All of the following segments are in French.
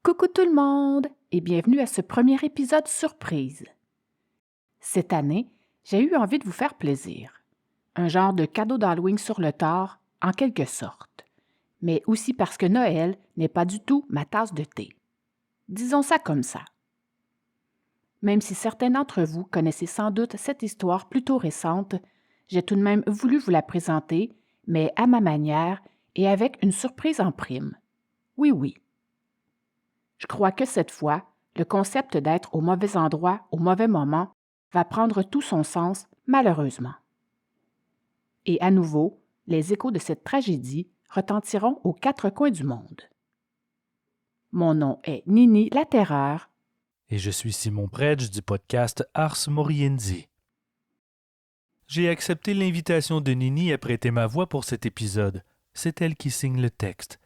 Coucou tout le monde et bienvenue à ce premier épisode surprise. Cette année, j'ai eu envie de vous faire plaisir. Un genre de cadeau d'Halloween sur le tard, en quelque sorte. Mais aussi parce que Noël n'est pas du tout ma tasse de thé. Disons ça comme ça. Même si certains d'entre vous connaissez sans doute cette histoire plutôt récente, j'ai tout de même voulu vous la présenter, mais à ma manière et avec une surprise en prime. Oui. Je crois que cette fois, le concept d'être au mauvais endroit au mauvais moment va prendre tout son sens, malheureusement. Et à nouveau, les échos de cette tragédie retentiront aux quatre coins du monde. Mon nom est Nini la Terreur. Et je suis Simon Predge du podcast Ars Moriendi. J'ai accepté l'invitation de Nini à prêter ma voix pour cet épisode. C'est elle qui signe le texte.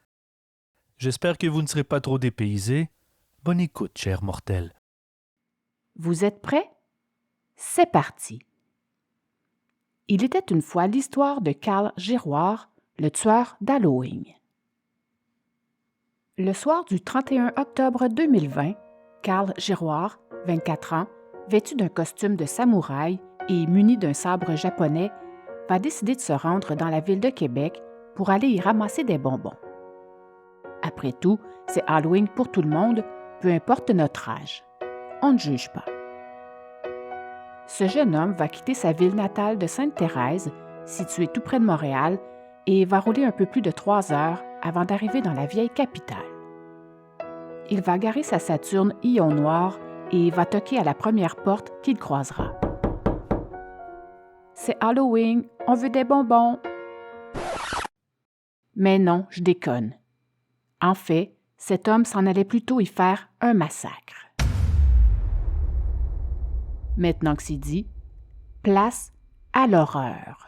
J'espère que vous ne serez pas trop dépaysés. Bonne écoute, chers mortels. Vous êtes prêts? C'est parti! Il était une fois l'histoire de Carl Giroir, le tueur d'Halloween. Le soir du 31 octobre 2020, Carl Giroir, 24 ans, vêtu d'un costume de samouraï et muni d'un sabre japonais, va décider de se rendre dans la ville de Québec pour aller y ramasser des bonbons. Après tout, c'est Halloween pour tout le monde, peu importe notre âge. On ne juge pas. Ce jeune homme va quitter sa ville natale de Sainte-Thérèse, située tout près de Montréal, et va rouler un peu plus de 3 heures avant d'arriver dans la vieille capitale. Il va garer sa Saturne Ion Noir et va toquer à la première porte qu'il croisera. « C'est Halloween, on veut des bonbons! » Mais non, je déconne. En fait, cet homme s'en allait plutôt y faire un massacre. Maintenant que c'est dit, place à l'horreur.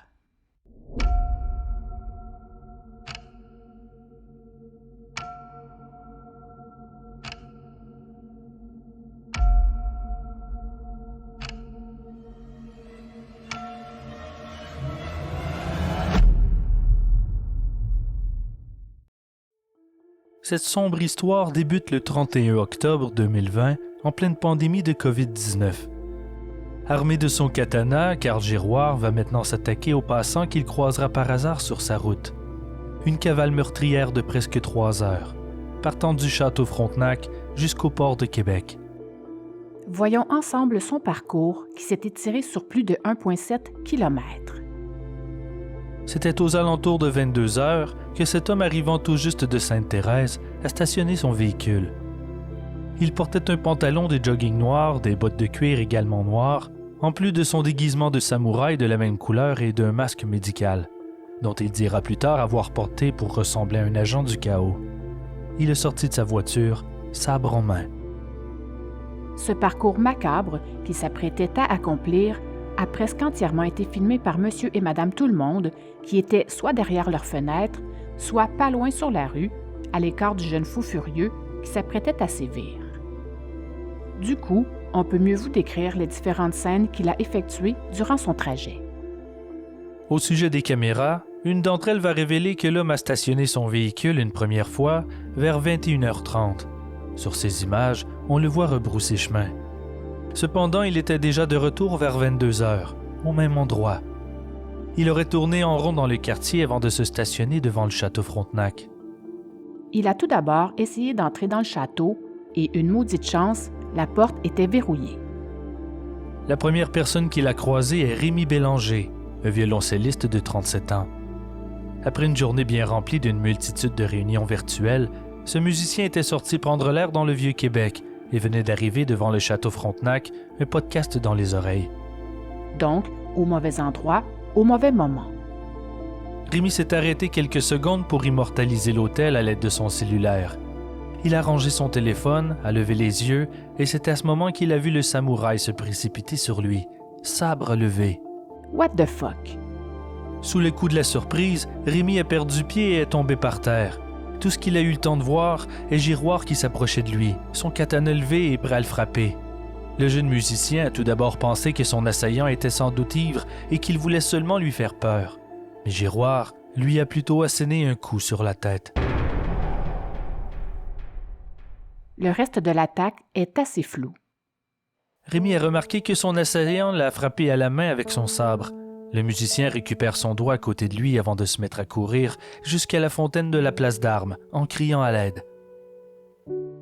Cette sombre histoire débute le 31 octobre 2020, en pleine pandémie de COVID-19. Armé de son katana, Carl Giroir va maintenant s'attaquer aux passants qu'il croisera par hasard sur sa route. Une cavale meurtrière de presque 3 heures, partant du château Frontenac jusqu'au port de Québec. Voyons ensemble son parcours qui s'est étiré sur plus de 1,7 km. C'était aux alentours de 22 heures que cet homme arrivant tout juste de Sainte-Thérèse a stationné son véhicule. Il portait un pantalon de jogging noir, des bottes de cuir également noires, en plus de son déguisement de samouraï de la même couleur et d'un masque médical, dont il dira plus tard avoir porté pour ressembler à un agent du chaos. Il est sorti de sa voiture, sabre en main. Ce parcours macabre qu'il s'apprêtait à accomplir a presque entièrement été filmé par Monsieur et Madame Tout-le-Monde, qui étaient soit derrière leur fenêtre, soit pas loin sur la rue, à l'écart du jeune fou furieux qui s'apprêtait à sévir. Du coup, on peut mieux vous décrire les différentes scènes qu'il a effectuées durant son trajet. Au sujet des caméras, une d'entre elles va révéler que l'homme a stationné son véhicule une première fois vers 21h30. Sur ces images, on le voit rebrousser chemin. Cependant, il était déjà de retour vers 22h, au même endroit. Il aurait tourné en rond dans le quartier avant de se stationner devant le château Frontenac. Il a tout d'abord essayé d'entrer dans le château et, une maudite chance, la porte était verrouillée. La première personne qu'il a croisée est Rémi Bélanger, un violoncelliste de 37 ans. Après une journée bien remplie d'une multitude de réunions virtuelles, ce musicien était sorti prendre l'air dans le Vieux-Québec et venait d'arriver devant le château Frontenac, un podcast dans les oreilles. Donc, au mauvais endroit, au mauvais moment. Rémi s'est arrêté quelques secondes pour immortaliser l'hôtel à l'aide de son cellulaire. Il a rangé son téléphone, a levé les yeux, et c'est à ce moment qu'il a vu le samouraï se précipiter sur lui, sabre levé. What the fuck? Sous le coup de la surprise, Rémi a perdu pied et est tombé par terre. Tout ce qu'il a eu le temps de voir est Giroir qui s'approchait de lui, son katana levé et prêt à le frapper. Le jeune musicien a tout d'abord pensé que son assaillant était sans doute ivre et qu'il voulait seulement lui faire peur. Mais Giroir lui a plutôt asséné un coup sur la tête. Le reste de l'attaque est assez flou. Rémi a remarqué que son assaillant l'a frappé à la main avec son sabre. Le musicien récupère son doigt à côté de lui avant de se mettre à courir jusqu'à la fontaine de la place d'armes, en criant à l'aide.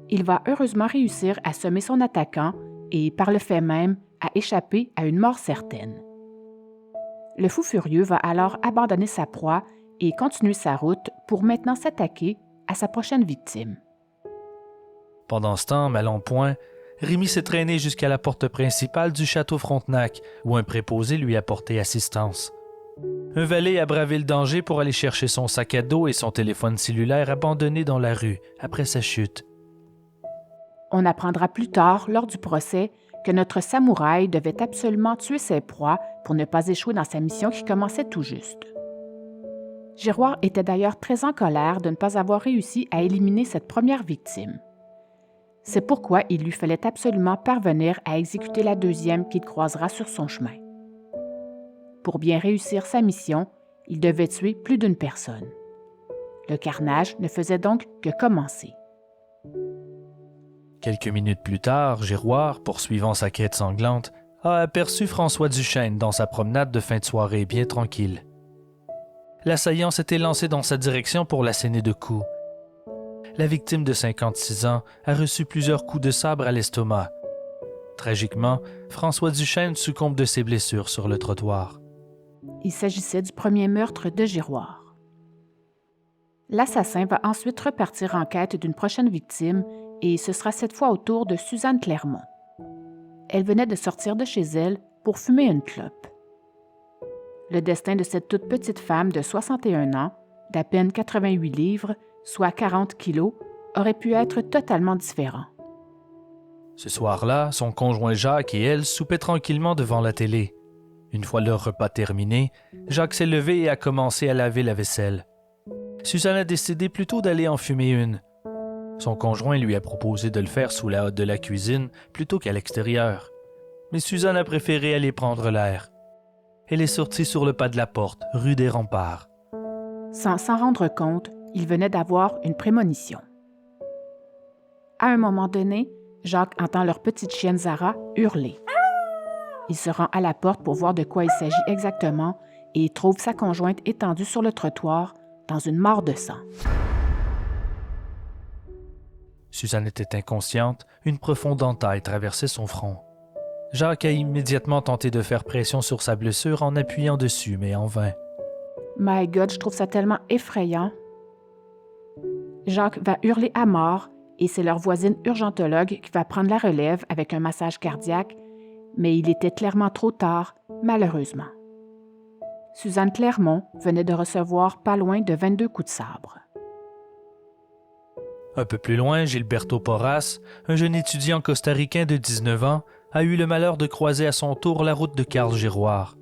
Il va heureusement réussir à semer son attaquant et, par le fait même, à échapper à une mort certaine. Le fou furieux va alors abandonner sa proie et continuer sa route pour maintenant s'attaquer à sa prochaine victime. Pendant ce temps, mal en point, Rémi s'est traîné jusqu'à la porte principale du château Frontenac, où un préposé lui a porté assistance. Un valet a bravé le danger pour aller chercher son sac à dos et son téléphone cellulaire abandonné dans la rue après sa chute. On apprendra plus tard, lors du procès, que notre samouraï devait absolument tuer ses proies pour ne pas échouer dans sa mission qui commençait tout juste. Giroir était d'ailleurs très en colère de ne pas avoir réussi à éliminer cette première victime. C'est pourquoi il lui fallait absolument parvenir à exécuter la deuxième qu'il croisera sur son chemin. Pour bien réussir sa mission, il devait tuer plus d'une personne. Le carnage ne faisait donc que commencer. Quelques minutes plus tard, Giroir, poursuivant sa quête sanglante, a aperçu François Duchesne dans sa promenade de fin de soirée bien tranquille. L'assaillant s'était lancé dans sa direction pour l'asséner de coups. La victime de 56 ans a reçu plusieurs coups de sabre à l'estomac. Tragiquement, François Duchesne succombe de ses blessures sur le trottoir. Il s'agissait du premier meurtre de Giroir. L'assassin va ensuite repartir en quête d'une prochaine victime et ce sera cette fois au tour de Suzanne Clermont. Elle venait de sortir de chez elle pour fumer une clope. Le destin de cette toute petite femme de 61 ans, d'à peine 88 livres, soit 40 kilos, aurait pu être totalement différent. Ce soir-là, son conjoint Jacques et elle soupaient tranquillement devant la télé. Une fois leur repas terminé, Jacques s'est levé et a commencé à laver la vaisselle. Suzanne a décidé plutôt d'aller en fumer une. Son conjoint lui a proposé de le faire sous la hotte de la cuisine plutôt qu'à l'extérieur. Mais Suzanne a préféré aller prendre l'air. Elle est sortie sur le pas de la porte, rue des Remparts. Sans s'en rendre compte, il venait d'avoir une prémonition. À un moment donné, Jacques entend leur petite chienne Zara hurler. Il se rend à la porte pour voir de quoi il s'agit exactement et trouve sa conjointe étendue sur le trottoir dans une mare de sang. Suzanne était inconsciente, une profonde entaille traversait son front. Jacques a immédiatement tenté de faire pression sur sa blessure en appuyant dessus, mais en vain. My God, je trouve ça tellement effrayant. Jacques va hurler à mort et c'est leur voisine urgentologue qui va prendre la relève avec un massage cardiaque, mais il était clairement trop tard, malheureusement. Suzanne Clermont venait de recevoir pas loin de 22 coups de sabre. Un peu plus loin, Gilberto Porras, un jeune étudiant costaricain de 19 ans, a eu le malheur de croiser à son tour la route de Carl Giroir.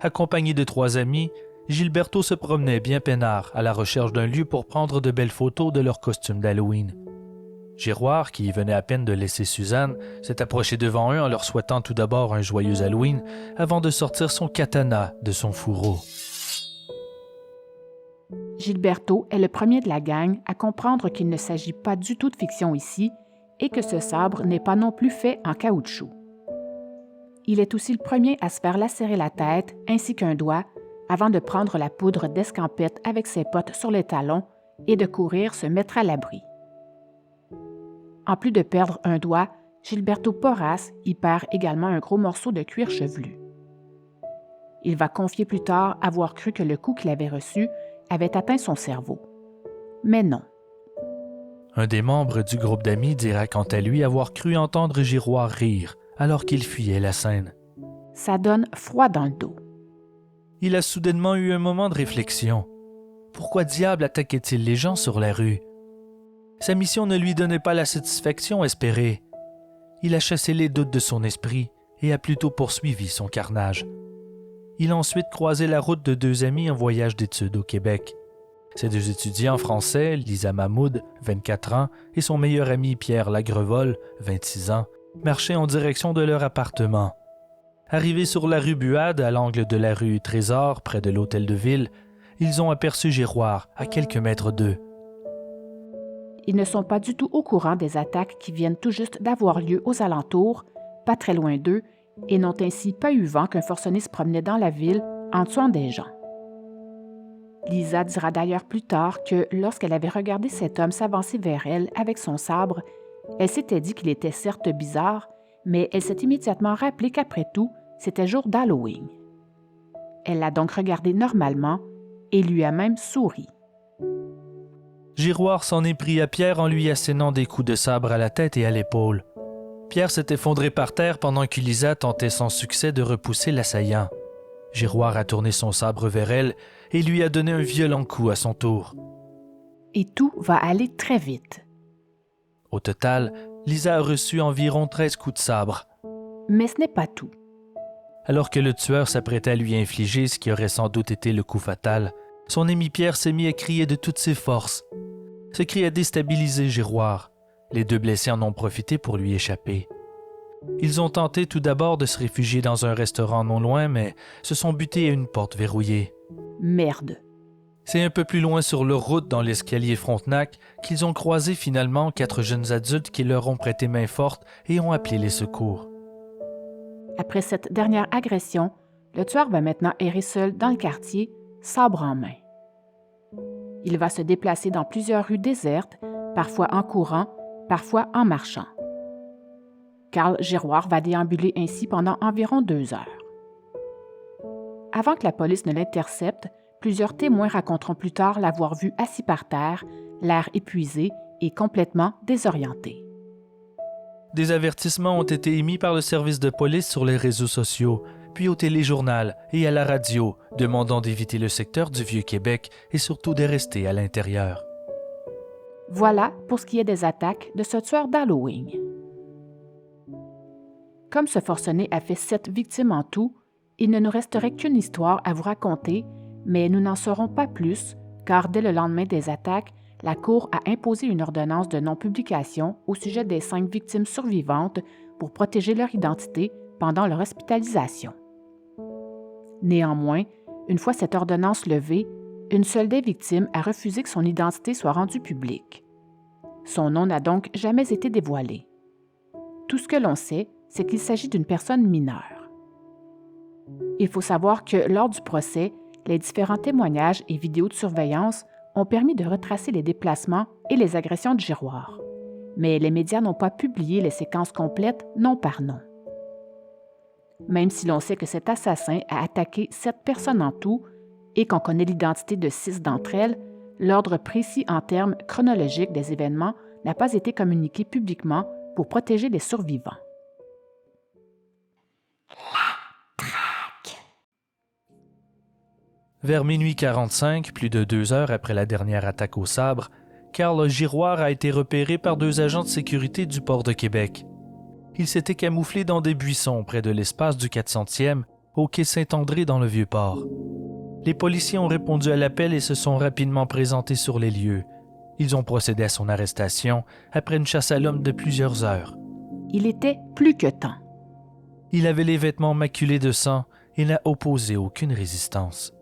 Accompagné de 3 amis, Gilberto se promenait bien peinard à la recherche d'un lieu pour prendre de belles photos de leur costume d'Halloween. Giroir, qui venait à peine de laisser Suzanne, s'est approché devant eux en leur souhaitant tout d'abord un joyeux Halloween avant de sortir son katana de son fourreau. Gilberto est le premier de la gang à comprendre qu'il ne s'agit pas du tout de fiction ici et que ce sabre n'est pas non plus fait en caoutchouc. Il est aussi le premier à se faire lacérer la tête ainsi qu'un doigt avant de prendre la poudre d'escampette avec ses potes sur les talons et de courir se mettre à l'abri. En plus de perdre un doigt, Gilberto Porras y perd également un gros morceau de cuir chevelu. Il va confier plus tard avoir cru que le coup qu'il avait reçu avait atteint son cerveau. Mais non. Un des membres du groupe d'amis dira quant à lui avoir cru entendre Giroir rire alors qu'il fuyait la scène. Ça donne froid dans le dos. Il a soudainement eu un moment de réflexion. Pourquoi diable attaquait-il les gens sur la rue? Sa mission ne lui donnait pas la satisfaction espérée. Il a chassé les doutes de son esprit et a plutôt poursuivi son carnage. Il a ensuite croisé la route de 2 amis en voyage d'études au Québec. Ces 2 étudiants français, Lisa Mahmoud, 24 ans, et son meilleur ami Pierre Lagrevol, 26 ans, marchaient en direction de leur appartement. Arrivés sur la rue Buade, à l'angle de la rue Trésor, près de l'hôtel de ville, ils ont aperçu Giroir à quelques mètres d'eux. ils ne sont pas du tout au courant des attaques qui viennent tout juste d'avoir lieu aux alentours, pas très loin d'eux, et n'ont ainsi pas eu vent qu'un forcené se promenait dans la ville en tuant des gens. Lisa dira d'ailleurs plus tard que lorsqu'elle avait regardé cet homme s'avancer vers elle avec son sabre, elle s'était dit qu'il était certes bizarre, mais elle s'est immédiatement rappelé qu'après tout, c'était jour d'Halloween. Elle l'a donc regardé normalement et lui a même souri. Giroir s'en est pris à Pierre en lui assénant des coups de sabre à la tête et à l'épaule. Pierre s'est effondré par terre pendant que Lisa tentait sans succès de repousser l'assaillant. Giroir a tourné son sabre vers elle et lui a donné un violent coup à son tour. Et tout va aller très vite. Au total, Lisa a reçu environ 13 coups de sabre. Mais ce n'est pas tout. Alors que le tueur s'apprêtait à lui infliger ce qui aurait sans doute été le coup fatal, son ami Pierre s'est mis à crier de toutes ses forces. Ce cri a déstabilisé Giroir. Les deux blessés en ont profité pour lui échapper. Ils ont tenté tout d'abord de se réfugier dans un restaurant non loin, mais se sont butés à une porte verrouillée. Merde. C'est un peu plus loin sur leur route dans l'escalier Frontenac qu'ils ont croisé finalement 4 jeunes adultes qui leur ont prêté main forte et ont appelé les secours. Après cette dernière agression, le tueur va maintenant errer seul dans le quartier, sabre en main. Il va se déplacer dans plusieurs rues désertes, parfois en courant, parfois en marchant. Carl Giroir va déambuler ainsi pendant environ 2 heures. Avant que la police ne l'intercepte, plusieurs témoins raconteront plus tard l'avoir vu assis par terre, l'air épuisé et complètement désorienté. Des avertissements ont été émis par le service de police sur les réseaux sociaux, puis au téléjournal et à la radio, demandant d'éviter le secteur du Vieux-Québec et surtout de rester à l'intérieur. Voilà pour ce qui est des attaques de ce tueur d'Halloween. Comme ce forcené a fait 7 victimes en tout, il ne nous resterait qu'une histoire à vous raconter, mais nous n'en saurons pas plus, car dès le lendemain des attaques, la Cour a imposé une ordonnance de non-publication au sujet des 5 victimes survivantes pour protéger leur identité pendant leur hospitalisation. Néanmoins, une fois cette ordonnance levée, une seule des victimes a refusé que son identité soit rendue publique. Son nom n'a donc jamais été dévoilé. Tout ce que l'on sait, c'est qu'il s'agit d'une personne mineure. Il faut savoir que lors du procès, les différents témoignages et vidéos de surveillance ont permis de retracer les déplacements et les agressions de Giroir. Mais les médias n'ont pas publié les séquences complètes nom par nom. Même si l'on sait que cet assassin a attaqué 7 personnes en tout et qu'on connaît l'identité de 6 d'entre elles, l'ordre précis en termes chronologiques des événements n'a pas été communiqué publiquement pour protéger les survivants. Vers minuit 45, plus de 2 heures après la dernière attaque au sabre, Carl Giroir a été repéré par 2 agents de sécurité du port de Québec. Il s'était camouflé dans des buissons près de l'espace du 400e, au quai Saint-André dans le Vieux-Port. Les policiers ont répondu à l'appel et se sont rapidement présentés sur les lieux. Ils ont procédé à son arrestation après une chasse à l'homme de plusieurs heures. Il était plus que temps. Il avait les vêtements maculés de sang et n'a opposé aucune résistance.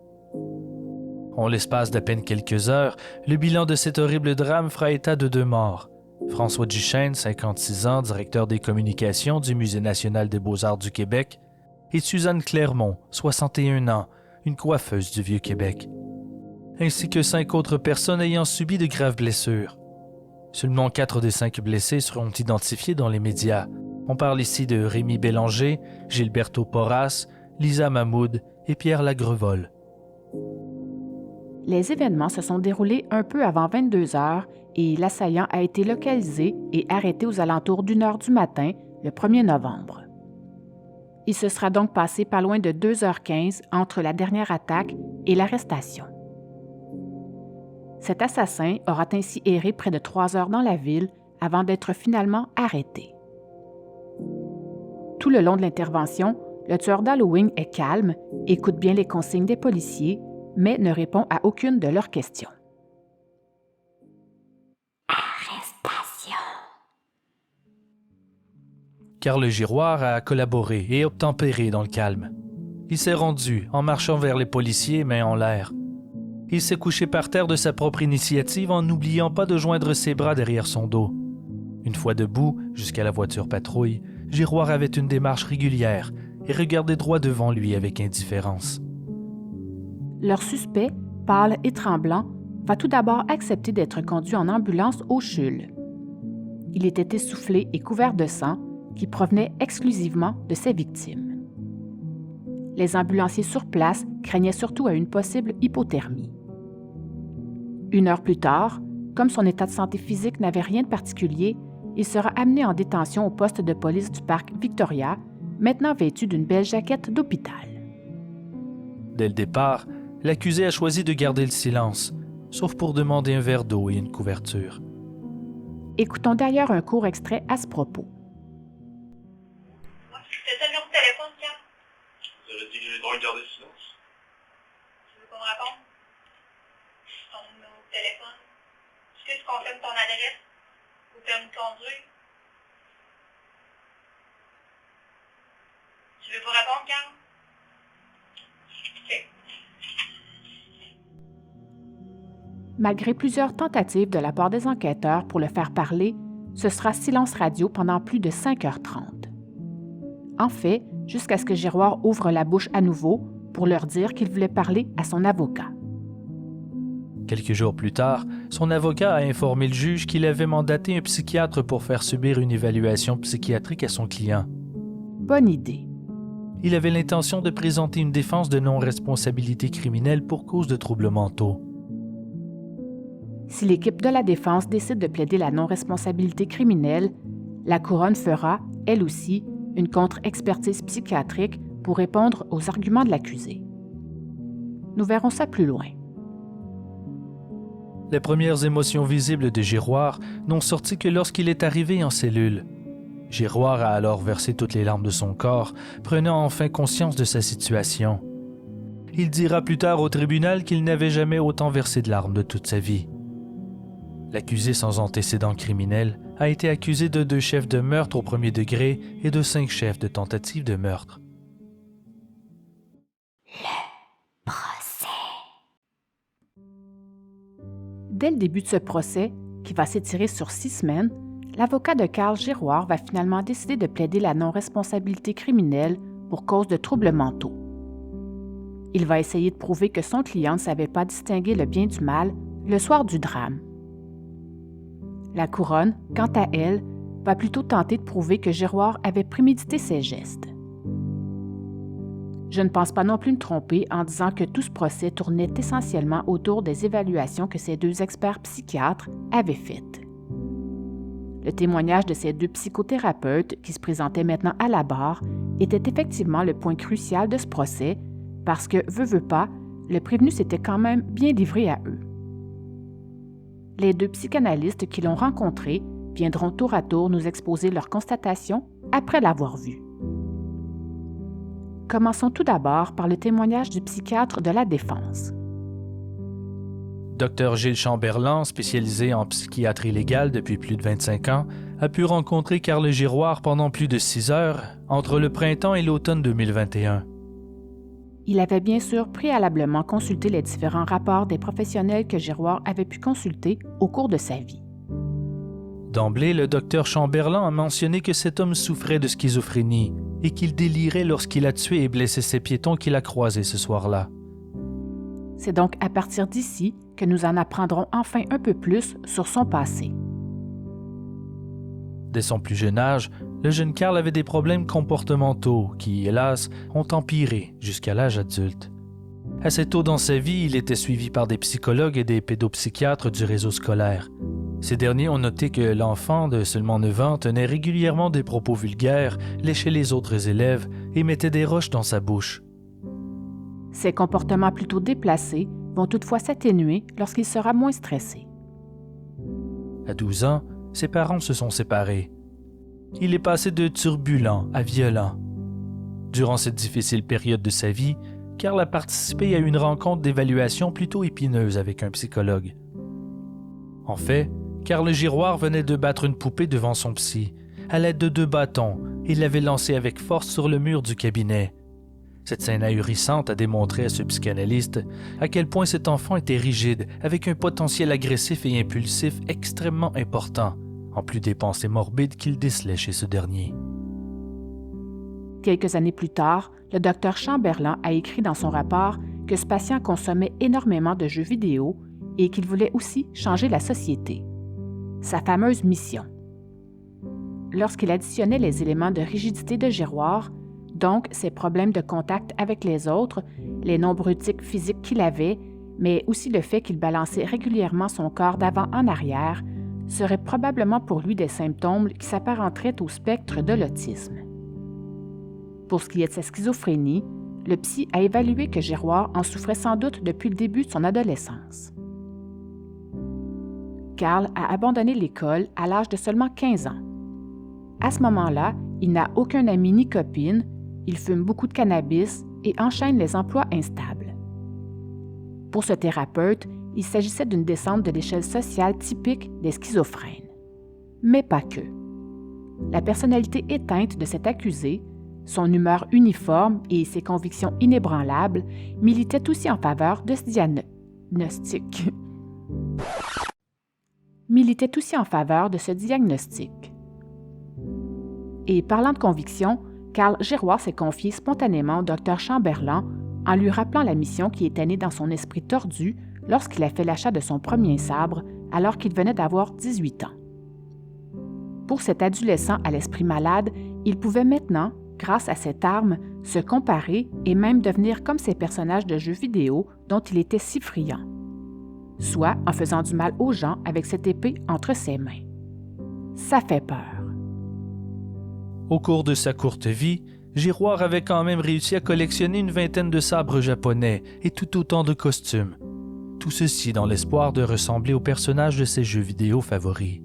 En l'espace d'à peine quelques heures, le bilan de cet horrible drame fera état de 2 morts. François Duchesne, 56 ans, directeur des communications du Musée national des beaux-arts du Québec, et Suzanne Clermont, 61 ans, une coiffeuse du Vieux-Québec, ainsi que 5 autres personnes ayant subi de graves blessures. Seulement 4 des 5 blessés seront identifiés dans les médias. On parle ici de Rémi Bélanger, Gilberto Porras, Lisa Mahmoud et Pierre Lagrevol. Les événements se sont déroulés un peu avant 22 heures et l'assaillant a été localisé et arrêté aux alentours d'1h du matin, le 1er novembre. Il se sera donc passé pas loin de 2h15 entre la dernière attaque et l'arrestation. Cet assassin aura ainsi erré près de 3 heures dans la ville avant d'être finalement arrêté. Tout le long de l'intervention, le tueur d'Halloween est calme, écoute bien les consignes des policiers, mais ne répond à aucune de leurs questions. Arrestation. Carl Giroir a collaboré et obtempéré dans le calme. Il s'est rendu en marchant vers les policiers, main en l'air. Il s'est couché par terre de sa propre initiative en n'oubliant pas de joindre ses bras derrière son dos. Une fois debout, jusqu'à la voiture patrouille, Giroir avait une démarche régulière et regardait droit devant lui avec indifférence. Leur suspect, pâle et tremblant, va tout d'abord accepter d'être conduit en ambulance au CHUL. Il était essoufflé et couvert de sang qui provenait exclusivement de ses victimes. Les ambulanciers sur place craignaient surtout à une possible hypothermie. 1 heure plus tard, comme son état de santé physique n'avait rien de particulier, il sera amené en détention au poste de police du parc Victoria, maintenant vêtu d'une belle jaquette d'hôpital. Dès le départ, l'accusé a choisi de garder le silence, sauf pour demander un verre d'eau et une couverture. Écoutons d'ailleurs un court extrait à ce propos. C'est ça le numéro de téléphone, Cam? Vous avez dit que j'ai le droit de garder le silence. Tu veux pas me répondre? Ton numéro de téléphone? Est-ce que tu confirmes ton adresse? Ou permis de conduire? Tu veux pas répondre, Cam? OK. Malgré plusieurs tentatives de la part des enquêteurs pour le faire parler, ce sera silence radio pendant plus de 5h30. En fait, jusqu'à ce que Giroir ouvre la bouche à nouveau pour leur dire qu'il voulait parler à son avocat. Quelques jours plus tard, son avocat a informé le juge qu'il avait mandaté un psychiatre pour faire subir une évaluation psychiatrique à son client. Bonne idée. Il avait l'intention de présenter une défense de non-responsabilité criminelle pour cause de troubles mentaux. Si l'équipe de la défense décide de plaider la non-responsabilité criminelle, la couronne fera, elle aussi, une contre-expertise psychiatrique pour répondre aux arguments de l'accusé. Nous verrons ça plus loin. Les premières émotions visibles de Giroir n'ont sorti que lorsqu'il est arrivé en cellule. Giroir a alors versé toutes les larmes de son corps, prenant enfin conscience de sa situation. Il dira plus tard au tribunal qu'il n'avait jamais autant versé de larmes de toute sa vie. L'accusé sans antécédent criminel a été accusé de 2 chefs de meurtre au premier degré et de 5 chefs de tentative de meurtre. Le procès. Dès le début de ce procès, qui va s'étirer sur 6 semaines, l'avocat de Carl Giroir va finalement décider de plaider la non-responsabilité criminelle pour cause de troubles mentaux. Il va essayer de prouver que son client ne savait pas distinguer le bien du mal le soir du drame. La couronne, quant à elle, va plutôt tenter de prouver que Giroir avait prémédité ses gestes. Je ne pense pas non plus me tromper en disant que tout ce procès tournait essentiellement autour des évaluations que ces 2 experts psychiatres avaient faites. Le témoignage de ces 2 psychothérapeutes qui se présentaient maintenant à la barre était effectivement le point crucial de ce procès parce que, veut pas, le prévenu s'était quand même bien livré à eux. Les 2 psychanalystes qui l'ont rencontré viendront tour à tour nous exposer leurs constatations après l'avoir vu. Commençons tout d'abord par le témoignage du psychiatre de la défense. Dr Gilles Chamberlain, spécialisé en psychiatrie légale depuis plus de 25 ans, a pu rencontrer Carl Giroir pendant plus de 6 heures entre le printemps et l'automne 2021. Il avait bien sûr préalablement consulté les différents rapports des professionnels que Giroir avait pu consulter au cours de sa vie. D'emblée, le docteur Chamberlain a mentionné que cet homme souffrait de schizophrénie et qu'il délirait lorsqu'il a tué et blessé ces piétons qu'il a croisés ce soir-là. C'est donc à partir d'ici que nous en apprendrons enfin un peu plus sur son passé. Dès son plus jeune âge, le jeune Carl avait des problèmes comportementaux qui, hélas, ont empiré jusqu'à l'âge adulte. Assez tôt dans sa vie, il était suivi par des psychologues et des pédopsychiatres du réseau scolaire. Ces derniers ont noté que l'enfant de seulement 9 ans tenait régulièrement des propos vulgaires, léchait les autres élèves et mettait des roches dans sa bouche. Ces comportements plutôt déplacés vont toutefois s'atténuer lorsqu'il sera moins stressé. À 12 ans, ses parents se sont séparés. Il est passé de turbulent à violent. Durant cette difficile période de sa vie, Carl a participé à une rencontre d'évaluation plutôt épineuse avec un psychologue. En fait, Carl Giroir venait de battre une poupée devant son psy, à l'aide de 2 bâtons, et l'avait lancée avec force sur le mur du cabinet. Cette scène ahurissante a démontré à ce psychanalyste à quel point cet enfant était rigide, avec un potentiel agressif et impulsif extrêmement important, en plus des pensées morbides qu'il décelait chez ce dernier. Quelques années plus tard, le docteur Chamberlain a écrit dans son rapport que ce patient consommait énormément de jeux vidéo et qu'il voulait aussi changer la société. Sa fameuse mission. Lorsqu'il additionnait les éléments de rigidité de Giroir, donc ses problèmes de contact avec les autres, les nombreux tics physiques qu'il avait, mais aussi le fait qu'il balançait régulièrement son corps d'avant en arrière, seraient probablement pour lui des symptômes qui s'apparenteraient au spectre de l'autisme. Pour ce qui est de sa schizophrénie, le psy a évalué que Giroir en souffrait sans doute depuis le début de son adolescence. Carl a abandonné l'école à l'âge de seulement 15 ans. À ce moment-là, il n'a aucun ami ni copine, il fume beaucoup de cannabis et enchaîne les emplois instables. Pour ce thérapeute, il s'agissait d'une descente de l'échelle sociale typique des schizophrènes. Mais pas que. La personnalité éteinte de cet accusé, son humeur uniforme et ses convictions inébranlables militaient aussi en faveur de ce diagnostic. Et parlant de conviction, Carl Giroir s'est confié spontanément au docteur Chamberlain en lui rappelant la mission qui était née dans son esprit tordu lorsqu'il a fait l'achat de son premier sabre alors qu'il venait d'avoir 18 ans. Pour cet adolescent à l'esprit malade, il pouvait maintenant, grâce à cette arme, se comparer et même devenir comme ces personnages de jeux vidéo dont il était si friand, soit en faisant du mal aux gens avec cette épée entre ses mains. Ça fait peur. Au cours de sa courte vie, Giroir avait quand même réussi à collectionner une vingtaine de sabres japonais et tout autant de costumes. Tout ceci dans l'espoir de ressembler aux personnages de ses jeux vidéo favoris.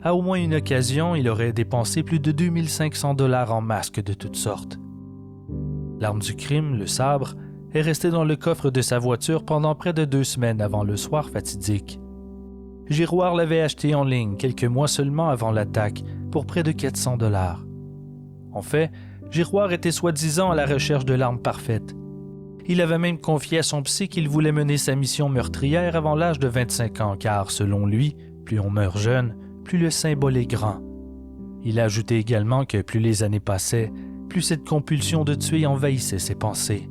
À au moins une occasion, il aurait dépensé plus de 2500 $ en masques de toutes sortes. L'arme du crime, le sabre, est resté dans le coffre de sa voiture pendant près de 2 semaines avant le soir fatidique. Giroir l'avait acheté en ligne quelques mois seulement avant l'attaque, pour près de 400 $. En fait, Giroir était soi-disant à la recherche de l'arme parfaite. Il avait même confié à son psy qu'il voulait mener sa mission meurtrière avant l'âge de 25 ans, car, selon lui, plus on meurt jeune, plus le symbole est grand. Il a ajouté également que plus les années passaient, plus cette compulsion de tuer envahissait ses pensées.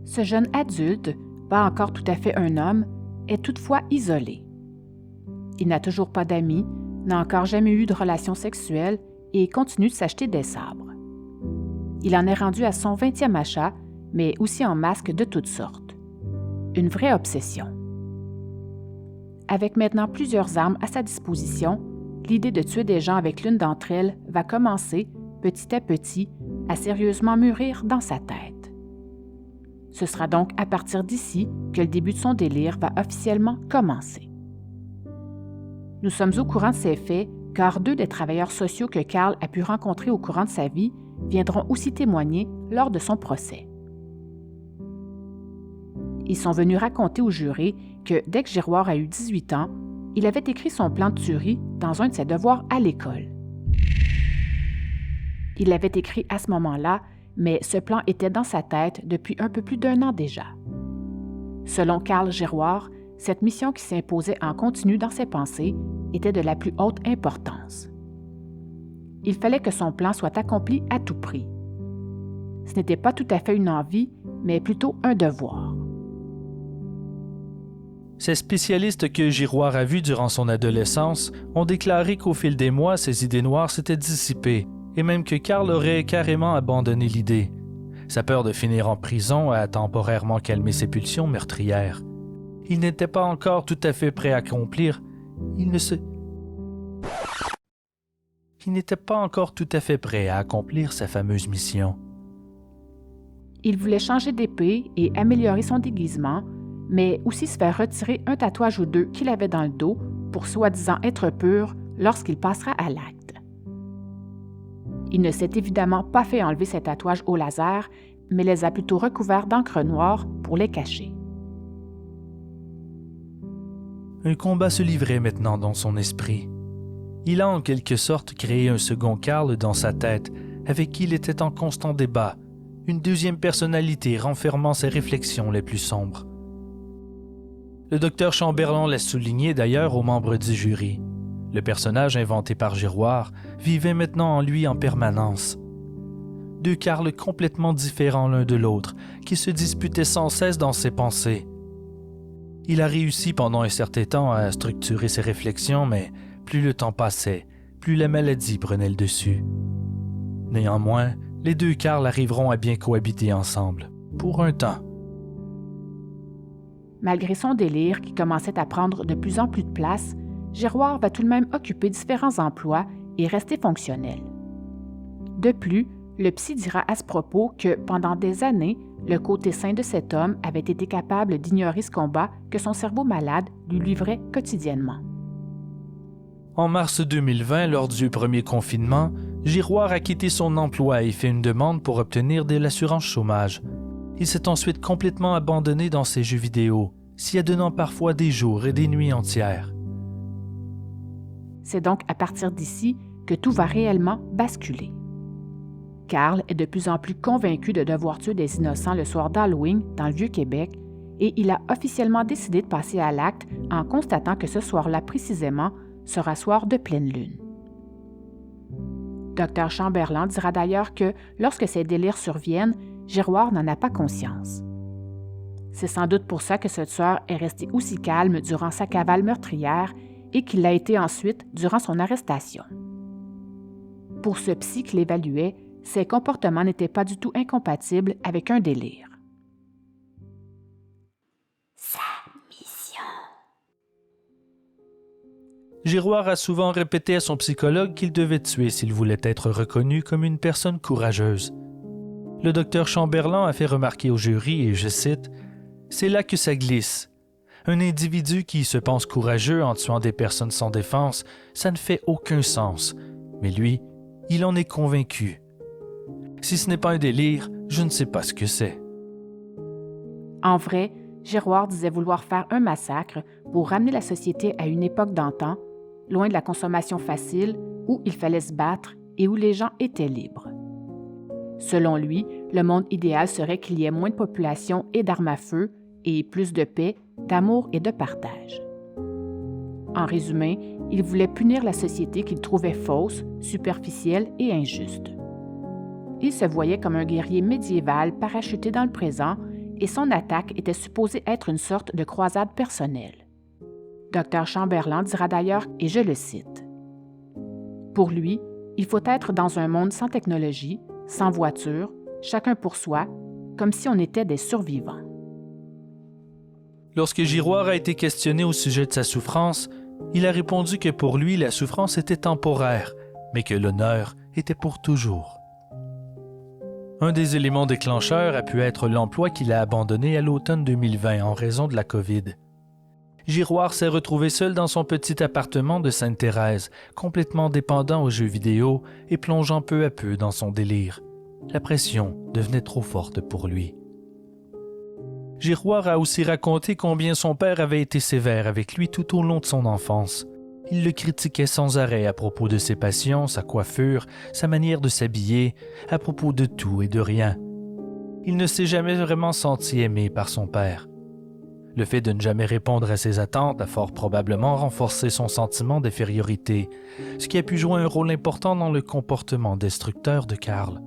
Ce jeune adulte, pas encore tout à fait un homme, est toutefois isolé. Il n'a toujours pas d'amis, n'a encore jamais eu de relations sexuelles et continue de s'acheter des sabres. Il en est rendu à son 20e achat, mais aussi en masques de toutes sortes. Une vraie obsession. Avec maintenant plusieurs armes à sa disposition, l'idée de tuer des gens avec l'une d'entre elles va commencer, petit à petit, à sérieusement mûrir dans sa tête. Ce sera donc à partir d'ici que le début de son délire va officiellement commencer. Nous sommes au courant de ces faits, car 2 des travailleurs sociaux que Carl a pu rencontrer au courant de sa vie viendront aussi témoigner lors de son procès. Ils sont venus raconter aux jurés que dès que Giroir a eu 18 ans, il avait écrit son plan de tuerie dans un de ses devoirs à l'école. Il l'avait écrit à ce moment-là, mais ce plan était dans sa tête depuis un peu plus d'1 an déjà. Selon Carl Giroir, cette mission qui s'imposait en continu dans ses pensées était de la plus haute importance. Il fallait que son plan soit accompli à tout prix. Ce n'était pas tout à fait une envie, mais plutôt un devoir. Ces spécialistes que Giroir a vus durant son adolescence ont déclaré qu'au fil des mois, ses idées noires s'étaient dissipées, et même que Carl aurait carrément abandonné l'idée. Sa peur de finir en prison a temporairement calmé ses pulsions meurtrières. Il n'était pas encore tout à fait prêt à accomplir. Il n'était pas encore tout à fait prêt à accomplir sa fameuse mission. Il voulait changer d'épée et améliorer son déguisement, mais aussi se faire retirer un tatouage ou 2 qu'il avait dans le dos pour soi-disant être pur lorsqu'il passera à l'acte. Il ne s'est évidemment pas fait enlever ses tatouages au laser, mais les a plutôt recouverts d'encre noire pour les cacher. Un combat se livrait maintenant dans son esprit. Il a en quelque sorte créé un second Carl dans sa tête, avec qui il était en constant débat, une deuxième personnalité renfermant ses réflexions les plus sombres. Le docteur Chamberlain l'a souligné d'ailleurs aux membres du jury. Le personnage inventé par Giroir vivait maintenant en lui en permanence. Deux Karl complètement différents l'un de l'autre, qui se disputaient sans cesse dans ses pensées. Il a réussi pendant un certain temps à structurer ses réflexions, mais plus le temps passait, plus la maladie prenait le dessus. Néanmoins, les deux Karl arriveront à bien cohabiter ensemble, pour un temps. Malgré son délire qui commençait à prendre de plus en plus de place, Giroir va tout de même occuper différents emplois et rester fonctionnel. De plus, le psy dira à ce propos que, pendant des années, le côté sain de cet homme avait été capable d'ignorer ce combat que son cerveau malade lui livrait quotidiennement. En mars 2020, lors du premier confinement, Giroir a quitté son emploi et fait une demande pour obtenir de l'assurance chômage. Il s'est ensuite complètement abandonné dans ses jeux vidéo, s'y adonnant parfois des jours et des nuits entières. C'est donc à partir d'ici que tout va réellement basculer. Karl est de plus en plus convaincu de devoir tuer des innocents le soir d'Halloween dans le Vieux-Québec et il a officiellement décidé de passer à l'acte en constatant que ce soir-là précisément sera soir de pleine lune. Dr Chamberlain dira d'ailleurs que lorsque ces délires surviennent, Giroir n'en a pas conscience. C'est sans doute pour ça que ce tueur est resté aussi calme durant sa cavale meurtrière et qu'il l'a été ensuite durant son arrestation. Pour ce psy qui l'évaluait, ses comportements n'étaient pas du tout incompatibles avec un délire. Sa mission. Giroir a souvent répété à son psychologue qu'il devait tuer s'il voulait être reconnu comme une personne courageuse. Le docteur Chamberlain a fait remarquer au jury, et je cite, « C'est là que ça glisse. Un individu qui se pense courageux en tuant des personnes sans défense, ça ne fait aucun sens. Mais lui, il en est convaincu. Si ce n'est pas un délire, je ne sais pas ce que c'est. » En vrai, Giroir disait vouloir faire un massacre pour ramener la société à une époque d'antan, loin de la consommation facile, où il fallait se battre et où les gens étaient libres. Selon lui, le monde idéal serait qu'il y ait moins de population et d'armes à feu, et plus de paix, d'amour et de partage. En résumé, il voulait punir la société qu'il trouvait fausse, superficielle et injuste. Il se voyait comme un guerrier médiéval parachuté dans le présent et son attaque était supposée être une sorte de croisade personnelle. Dr Chamberlain dira d'ailleurs, et je le cite, « Pour lui, il faut être dans un monde sans technologie, sans voiture, chacun pour soi, comme si on était des survivants. » Lorsque Giroir a été questionné au sujet de sa souffrance, il a répondu que pour lui, la souffrance était temporaire, mais que l'honneur était pour toujours. Un des éléments déclencheurs a pu être l'emploi qu'il a abandonné à l'automne 2020 en raison de la COVID. Giroir s'est retrouvé seul dans son petit appartement de Sainte-Thérèse, complètement dépendant aux jeux vidéo et plongeant peu à peu dans son délire. La pression devenait trop forte pour lui. Giroir a aussi raconté combien son père avait été sévère avec lui tout au long de son enfance. Il le critiquait sans arrêt à propos de ses passions, sa coiffure, sa manière de s'habiller, à propos de tout et de rien. Il ne s'est jamais vraiment senti aimé par son père. Le fait de ne jamais répondre à ses attentes a fort probablement renforcé son sentiment d'infériorité, ce qui a pu jouer un rôle important dans le comportement destructeur de Karl.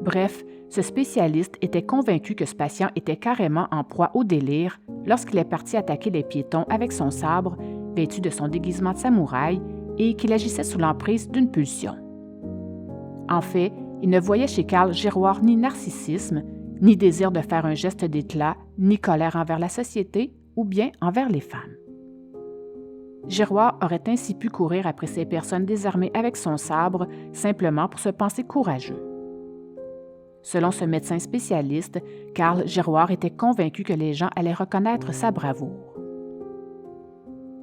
Bref, ce spécialiste était convaincu que ce patient était carrément en proie au délire lorsqu'il est parti attaquer les piétons avec son sabre, vêtu de son déguisement de samouraï, et qu'il agissait sous l'emprise d'une pulsion. En fait, il ne voyait chez Karl Giroir ni narcissisme, ni désir de faire un geste d'éclat, ni colère envers la société ou bien envers les femmes. Giroir aurait ainsi pu courir après ces personnes désarmées avec son sabre simplement pour se penser courageux. Selon ce médecin spécialiste, Karl Giroir était convaincu que les gens allaient reconnaître sa bravoure.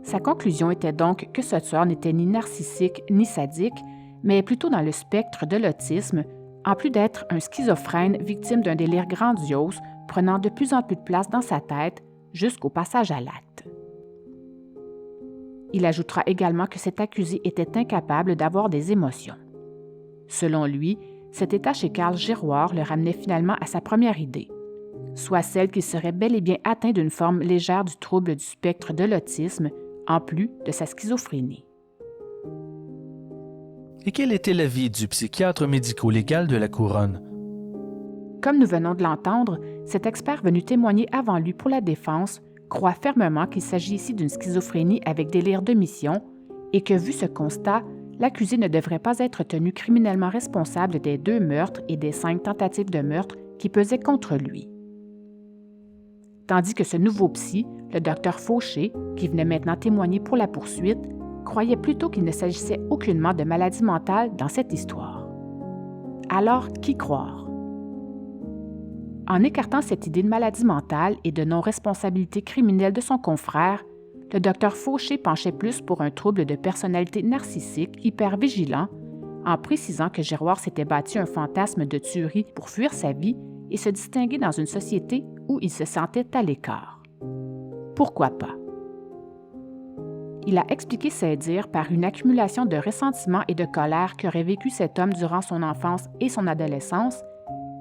Sa conclusion était donc que ce tueur n'était ni narcissique ni sadique, mais plutôt dans le spectre de l'autisme, en plus d'être un schizophrène victime d'un délire grandiose prenant de plus en plus de place dans sa tête jusqu'au passage à l'acte. Il ajoutera également que cet accusé était incapable d'avoir des émotions. Selon lui, cet état chez Carl Giroir le ramenait finalement à sa première idée, soit celle qu'il serait bel et bien atteint d'une forme légère du trouble du spectre de l'autisme, en plus de sa schizophrénie. Et quel était l'avis du psychiatre médico-légal de la Couronne? Comme nous venons de l'entendre, cet expert venu témoigner avant lui pour la défense croit fermement qu'il s'agit ici d'une schizophrénie avec délire de mission et que, vu ce constat, l'accusé ne devrait pas être tenu criminellement responsable des 2 meurtres et des 5 tentatives de meurtre qui pesaient contre lui. Tandis que ce nouveau psy, le docteur Fauché, qui venait maintenant témoigner pour la poursuite, croyait plutôt qu'il ne s'agissait aucunement de maladie mentale dans cette histoire. Alors, qui croire? En écartant cette idée de maladie mentale et de non-responsabilité criminelle de son confrère, le docteur Fauché penchait plus pour un trouble de personnalité narcissique hypervigilant, en précisant que Giroir s'était bâti un fantasme de tuerie pour fuir sa vie et se distinguer dans une société où il se sentait à l'écart. Pourquoi pas? Il a expliqué ses dires par une accumulation de ressentiment et de colère qu'aurait vécu cet homme durant son enfance et son adolescence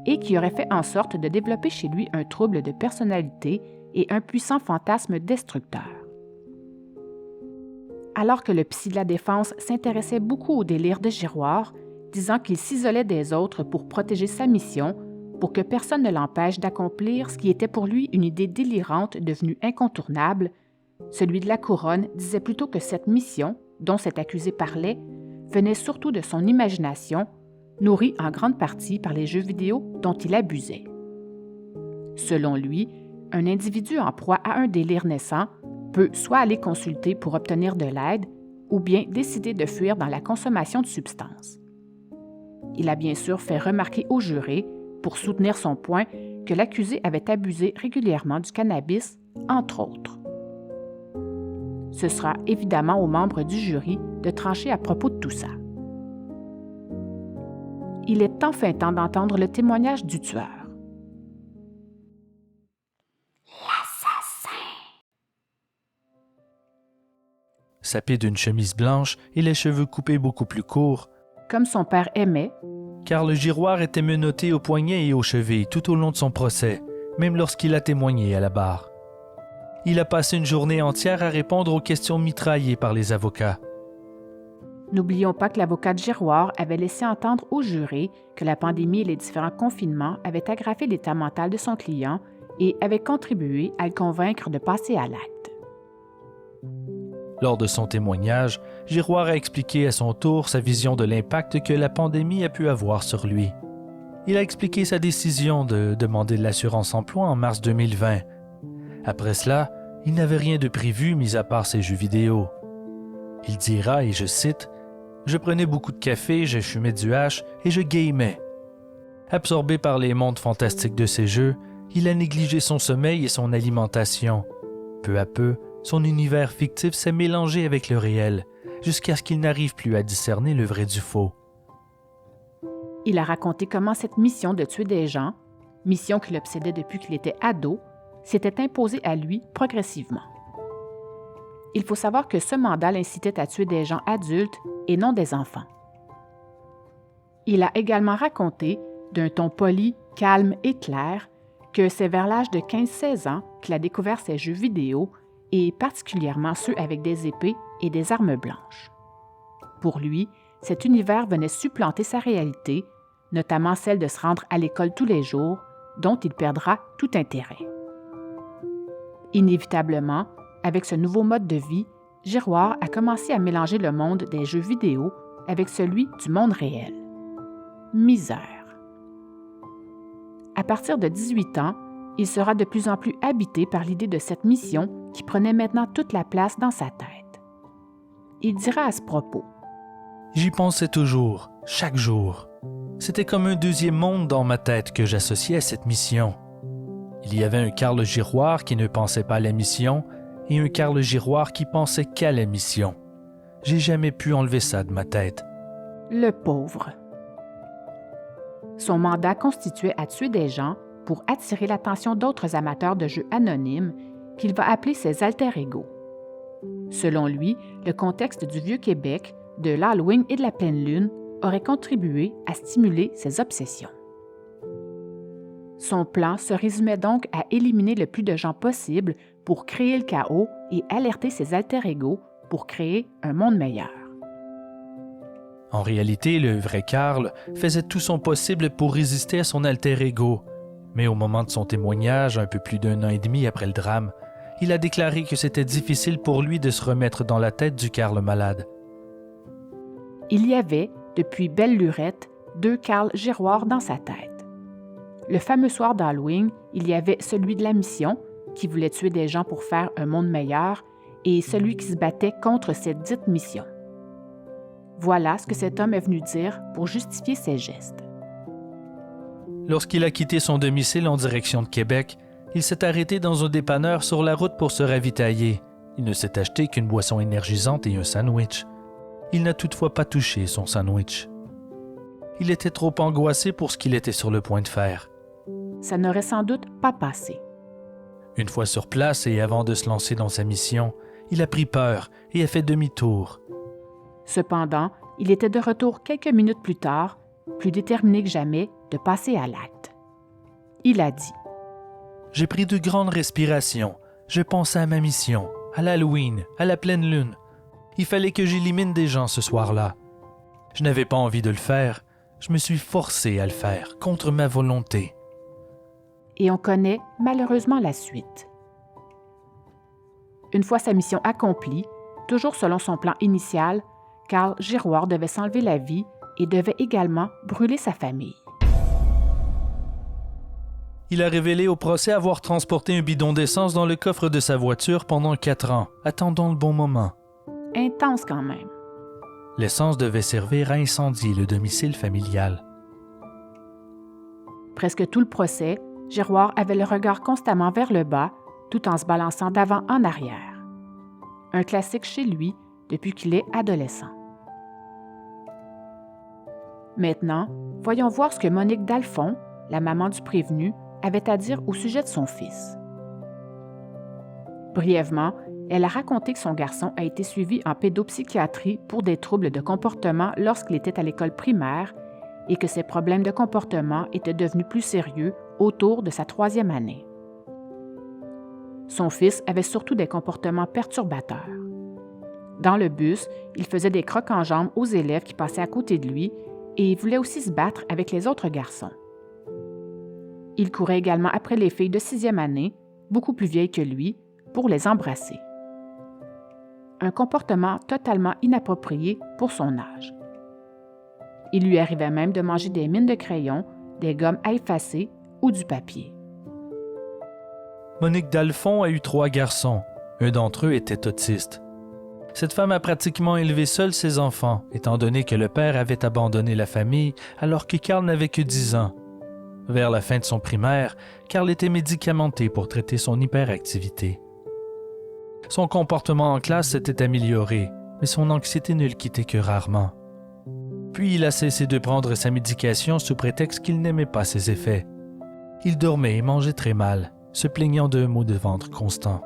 et qui aurait fait en sorte de développer chez lui un trouble de personnalité et un puissant fantasme destructeur. Alors que le psy de la défense s'intéressait beaucoup au délire de Giroir, disant qu'il s'isolait des autres pour protéger sa mission, pour que personne ne l'empêche d'accomplir ce qui était pour lui une idée délirante devenue incontournable, celui de la Couronne disait plutôt que cette mission, dont cet accusé parlait, venait surtout de son imagination, nourrie en grande partie par les jeux vidéo dont il abusait. Selon lui, un individu en proie à un délire naissant peut soit aller consulter pour obtenir de l'aide ou bien décider de fuir dans la consommation de substances. Il a bien sûr fait remarquer au juré, pour soutenir son point, que l'accusé avait abusé régulièrement du cannabis, entre autres. Ce sera évidemment aux membres du jury de trancher à propos de tout ça. Il est enfin temps d'entendre le témoignage du tueur. L'assassin. Sapé d'une chemise blanche et les cheveux coupés beaucoup plus courts, comme son père aimait, Carl Giroir était menotté aux poignets et aux chevilles tout au long de son procès, même lorsqu'il a témoigné à la barre. Il a passé une journée entière à répondre aux questions mitraillées par les avocats. N'oublions pas que l'avocat de Giroir avait laissé entendre au juré que la pandémie et les différents confinements avaient aggravé l'état mental de son client et avaient contribué à le convaincre de passer à l'acte. Lors de son témoignage, Giroir a expliqué à son tour sa vision de l'impact que la pandémie a pu avoir sur lui. Il a expliqué sa décision de demander de l'assurance-emploi en mars 2020. Après cela, il n'avait rien de prévu mis à part ses jeux vidéo. Il dira, et je cite, « Je prenais beaucoup de café, je fumais du hash et je gamais. » Absorbé par les mondes fantastiques de ces jeux, il a négligé son sommeil et son alimentation. Peu à peu, son univers fictif s'est mélangé avec le réel, jusqu'à ce qu'il n'arrive plus à discerner le vrai du faux. Il a raconté comment cette mission de tuer des gens, mission qui l'obsédait depuis qu'il était ado, s'était imposée à lui progressivement. Il faut savoir que ce mandat l'incitait à tuer des gens adultes et non des enfants. Il a également raconté, d'un ton poli, calme et clair, que c'est vers l'âge de 15-16 ans qu'il a découvert ses jeux vidéo et particulièrement ceux avec des épées et des armes blanches. Pour lui, cet univers venait supplanter sa réalité, notamment celle de se rendre à l'école tous les jours, dont il perdra tout intérêt. Inévitablement, avec ce nouveau mode de vie, Giroir a commencé à mélanger le monde des jeux vidéo avec celui du monde réel. Misère. À partir de 18 ans, il sera de plus en plus habité par l'idée de cette mission qui prenait maintenant toute la place dans sa tête. Il dira à ce propos: « J'y pensais toujours, chaque jour. C'était comme un deuxième monde dans ma tête que j'associais à cette mission. Il y avait un Carl Giroir qui ne pensait pas à la mission et un Carl Giroir qui pensait qu'à la mission. J'ai jamais pu enlever ça de ma tête. » Le pauvre. Son mandat constituait à tuer des gens pour attirer l'attention d'autres amateurs de jeux anonymes qu'il va appeler ses alter-ego. Selon lui, le contexte du Vieux-Québec, de l'Halloween et de la pleine lune aurait contribué à stimuler ses obsessions. Son plan se résumait donc à éliminer le plus de gens possible pour créer le chaos et alerter ses alter-ego pour créer un monde meilleur. En réalité, le vrai Carl faisait tout son possible pour résister à son alter-ego. Mais au moment de son témoignage, un peu plus d'1 an et demi après le drame, il a déclaré que c'était difficile pour lui de se remettre dans la tête du Carl malade. Il y avait, depuis belle lurette, 2 Carl Giroir dans sa tête. Le fameux soir d'Halloween, il y avait celui de la mission, qui voulait tuer des gens pour faire un monde meilleur, et celui qui se battait contre cette dite mission. Voilà ce que cet homme est venu dire pour justifier ses gestes. Lorsqu'il a quitté son domicile en direction de Québec, il s'est arrêté dans un dépanneur sur la route pour se ravitailler. Il ne s'est acheté qu'une boisson énergisante et un sandwich. Il n'a toutefois pas touché son sandwich. Il était trop angoissé pour ce qu'il était sur le point de faire. Ça n'aurait sans doute pas passé. Une fois sur place et avant de se lancer dans sa mission, il a pris peur et a fait demi-tour. Cependant, il était de retour quelques minutes plus tard, plus déterminé que jamais de passer à l'acte. Il a dit « J'ai pris de grandes respirations. Je pensais à ma mission, à l'Halloween, à la pleine lune. Il fallait que j'élimine des gens ce soir-là. Je n'avais pas envie de le faire. Je me suis forcé à le faire, contre ma volonté. » Et on connaît malheureusement la suite. Une fois sa mission accomplie, toujours selon son plan initial, Carl Giroir devait s'enlever la vie et devait également brûler sa famille. Il a révélé au procès avoir transporté un bidon d'essence dans le coffre de sa voiture pendant 4 ans, attendant le bon moment. Intense quand même. L'essence devait servir à incendier le domicile familial. Presque tout le procès, Giroir avait le regard constamment vers le bas, tout en se balançant d'avant en arrière. Un classique chez lui depuis qu'il est adolescent. Maintenant, voyons voir ce que Monique Dalphon, la maman du prévenu, avait à dire au sujet de son fils. Brièvement, elle a raconté que son garçon a été suivi en pédopsychiatrie pour des troubles de comportement lorsqu'il était à l'école primaire et que ses problèmes de comportement étaient devenus plus sérieux autour de sa 3e année. Son fils avait surtout des comportements perturbateurs. Dans le bus, il faisait des crocs en jambes aux élèves qui passaient à côté de lui et il voulait aussi se battre avec les autres garçons. Il courait également après les filles de 6e année, beaucoup plus vieilles que lui, pour les embrasser. Un comportement totalement inapproprié pour son âge. Il lui arrivait même de manger des mines de crayon, des gommes à effacer ou du papier. Monique Dalphon a eu 3 garçons. Un d'entre eux était autiste. Cette femme a pratiquement élevé seule ses enfants, étant donné que le père avait abandonné la famille alors que Carl n'avait que 10 ans. Vers la fin de son primaire, Carl était médicamenté pour traiter son hyperactivité. Son comportement en classe s'était amélioré, mais son anxiété ne le quittait que rarement. Puis il a cessé de prendre sa médication sous prétexte qu'il n'aimait pas ses effets. Il dormait et mangeait très mal, se plaignant de maux de ventre constants.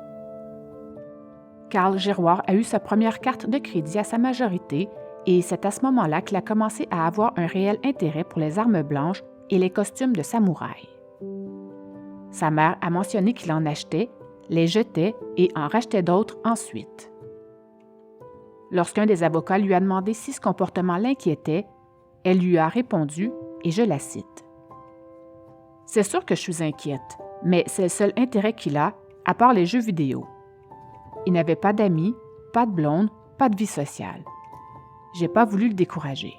Carl Giroir a eu sa première carte de crédit à sa majorité et c'est à ce moment-là qu'il a commencé à avoir un réel intérêt pour les armes blanches et les costumes de samouraï. Sa mère a mentionné qu'il en achetait, les jetait et en rachetait d'autres ensuite. Lorsqu'un des avocats lui a demandé si ce comportement l'inquiétait, elle lui a répondu, et je la cite. « C'est sûr que je suis inquiète, mais c'est le seul intérêt qu'il a, à part les jeux vidéo. Il n'avait pas d'amis, pas de blonde, pas de vie sociale. J'ai pas voulu le décourager. »